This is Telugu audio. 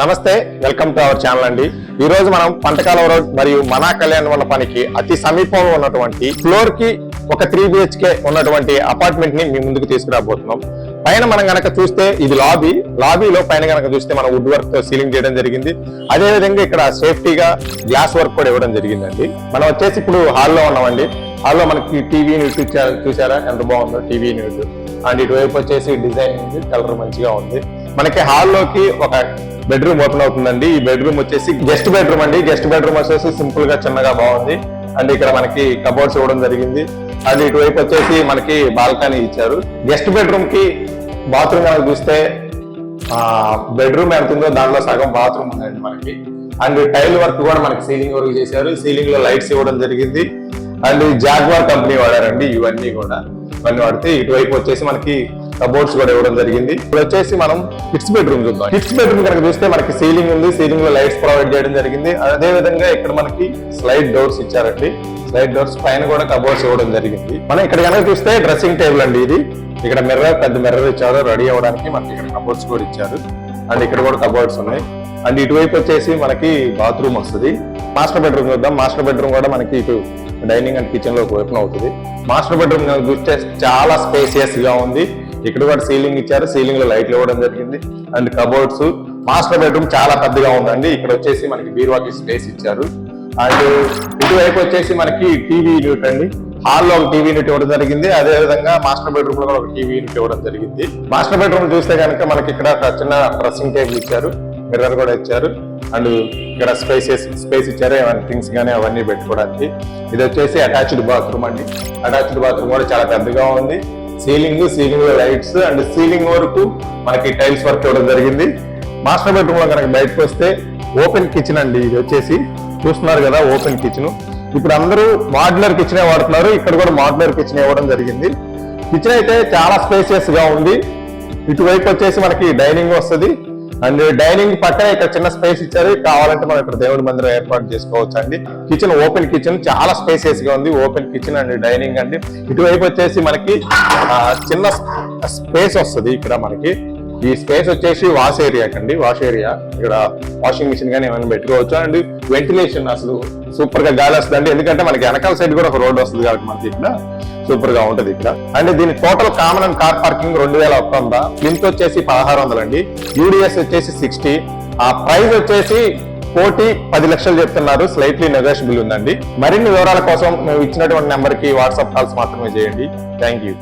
నమస్తే, వెల్కమ్ టు అవర్ ఛానల్ అండి. ఈ రోజు మనం పంటకాలం రోడ్ మరియు మనా కళ్యాణ్ మండపానికి అతి సమీపంలో ఉన్నటువంటి ఫ్లోర్ కి ఒక 3 BHK ఉన్నటువంటి అపార్ట్మెంట్ ని మీ ముందుకు తీసుకురాబోతున్నాం. పైన మనం గనక చూస్తే ఇది లాబీలో పైన గనక చూస్తే మనం వుడ్ వర్క్ తో సీలింగ్ చేయడం జరిగింది. అదే విధంగా ఇక్కడ సేఫ్టీగా గ్లాస్ వర్క్ కూడా ఇవ్వడం జరిగిందండి. మనం వచ్చేసి ఇప్పుడు హాల్లో ఉన్నామండి. హాల్లో మనకి టీవీ యూనిట్ చూసారా ఎంత బాగుందో టీవీ యూనిట్. అండ్ ఇటువైపు వచ్చేసి డిజైన్ కలర్ మంచిగా ఉంది. మనకి హాల్లోకి ఒక బెడ్రూమ్ ఓపెన్ అవుతుందండి. ఈ బెడ్రూమ్ వచ్చేసి గెస్ట్ బెడ్రూమ్ అండి. గెస్ట్ బెడ్రూమ్ వచ్చేసి సింపుల్ గా చిన్నగా బాగుంది. అండ్ ఇక్కడ మనకి కబోర్డ్స్ ఇవ్వడం జరిగింది. అండ్ ఇటువైపు వచ్చేసి మనకి బాల్కనీ ఇచ్చారు. గెస్ట్ బెడ్రూమ్ కి బాత్రూమ్ కనుక చూస్తే బెడ్రూమ్ ఎంత ఉందో దాంట్లో సగం బాత్రూమ్ ఉందండి మనకి. అండ్ టైల్ వర్క్ కూడా మనకి సీలింగ్ వర్క్ చేశారు. సీలింగ్ లో లైట్స్ ఇవ్వడం జరిగింది. అండ్ జాగ్వార్ కంపెనీ వాడారండి ఇవన్నీ వాడితే. ఇటువైపు వచ్చేసి మనకి కబోర్డ్స్ కూడా ఇవ్వడం జరిగింది. ఇప్పుడు వచ్చేసి మనం కిడ్స్ బెడ్రూమ్ చూద్దాం. కిడ్స్ బెడ్రూమ్ కనుక చూస్తే మనకి సీలింగ్ ఉంది. సీలింగ్ లో లైట్స్ ప్రొవైడ్ చేయడం జరిగింది. అదే విధంగా ఇక్కడ మనకి స్లైడ్ డోర్స్ ఇచ్చారండి. స్లైడ్ డోర్స్ పైన కూడా కబోర్డ్స్ ఇవ్వడం జరిగింది. మనం ఇక్కడ కనుక చూస్తే డ్రెస్సింగ్ టేబుల్ అండి ఇది. ఇక్కడ పెద్ద మిర్రర్ ఇచ్చారు రెడీ అవ్వడానికి. మనకి ఇక్కడ కబోర్డ్స్ కూడా ఇచ్చారు. అండ్ ఇక్కడ కూడా కబోర్డ్స్ ఉన్నాయి. అండ్ ఇటువైపు వచ్చేసి మనకి బాత్రూమ్ వస్తుంది. మాస్టర్ బెడ్రూమ్ చూద్దాం. మాస్టర్ బెడ్రూమ్ కూడా మనకి ఇటు డైనింగ్ అండ్ కిచెన్ లో ఓపెన్ అవుతుంది. మాస్టర్ బెడ్రూమ్ చూస్తే చాలా స్పేసియస్ గా ఉంది. ఇక్కడ కూడా సీలింగ్ ఇచ్చారు. సీలింగ్ లో లైట్లు ఇవ్వడం జరిగింది. And cupboards. మాస్టర్ బెడ్రూమ్ చాలా పెద్దగా ఉందండి. ఇక్కడ వచ్చేసి మనకి బీరువాకి స్పేస్ ఇచ్చారు. అండ్ ఇటువైపు వచ్చేసి మనకి టీవీ యూనిట్ అండి. హాల్లో ఒక టీవీ యూనిట్ ఇవ్వడం జరిగింది. అదే విధంగా మాస్టర్ బెడ్రూమ్ లో కూడా ఒక టీవీ యూనిట్ ఇవ్వడం జరిగింది. మాస్టర్ బెడ్రూమ్ చూస్తే కనుక మనకి ఇక్కడ చిన్న డ్రెస్సింగ్ టేబుల్ ఇచ్చారు. మిర్రర్ కూడా ఇచ్చారు. అండ్ ఇక్కడ స్పేస్ ఇచ్చారు ఏమైనా థింగ్స్ కానీ అవన్నీ పెట్టుకోవడానికి. ఇది వచ్చేసి అటాచ్డ్ బాత్రూమ్ అండి. అటాచ్డ్ బాత్రూమ్ కూడా చాలా పెద్దగా ఉంది. సీలింగ్ లో లైట్స్ అండ్ సీలింగ్ వరకు మనకి టైల్స్ వర్క్ ఇవ్వడం జరిగింది. మాస్టర్ బెడ్రూమ్ లో కనుక బయటకు వస్తే ఓపెన్ కిచెన్ అండి. ఇది వచ్చేసి చూస్తున్నారు కదా ఓపెన్ కిచెన్. ఇప్పుడు అందరూ మాడ్యులర్ కిచెన్ వాడుతున్నారు. ఇక్కడ కూడా మాడ్యులర్ కిచెన్ ఇవ్వడం జరిగింది. కిచెన్ అయితే చాలా స్పేసియస్ గా ఉంది. ఇటువైపు వచ్చేసి మనకి డైనింగ్ వస్తుంది. అండ్ డైనింగ్ పక్కన ఇక్కడ చిన్న స్పేస్ ఇచ్చారు. కావాలంటే మనం ఇక్కడ దేవుడి మందిరం ఏర్పాటు చేసుకోవచ్చు అండి. కిచెన్ ఓపెన్ కిచెన్ చాలా స్పేసియస్ గా ఉంది. ఓపెన్ కిచెన్ అండ్ డైనింగ్ అండి. ఇటువైపు వచ్చేసి మనకి చిన్న స్పేస్ వస్తుంది. ఇక్కడ మనకి ఈ స్పేస్ వచ్చేసి వాష్ ఏరియా కండి. వాష్ ఏరియా ఇక్కడ వాషింగ్ మిషన్ కానీ ఏమైనా పెట్టుకోవచ్చు. అండ్ వెంటిలేషన్ అసలు సూపర్ గా గాలి వస్తుంది. ఎందుకంటే మనకి వెనకాల సైడ్ కూడా ఒక రోడ్ వస్తుంది కాబట్టి మనకి ఇక్కడ సూపర్ గా ఉంటది ఇక్కడ. అండ్ దీని total common and car parking 2100. Plinth వచ్చేసి 1600 అండి. యూడిఎస్ వచ్చేసి 60. ఆ ప్రైస్ వచ్చేసి 10 లక్షలు చెప్తున్నారు. స్లైట్లీ నెగోషియబుల్ ఉందండి. మరిన్ని వివరాల కోసం మేము ఇచ్చినటువంటి నెంబర్ కి వాట్సాప్ కాల్స్ మాత్రమే చేయండి. Thank you.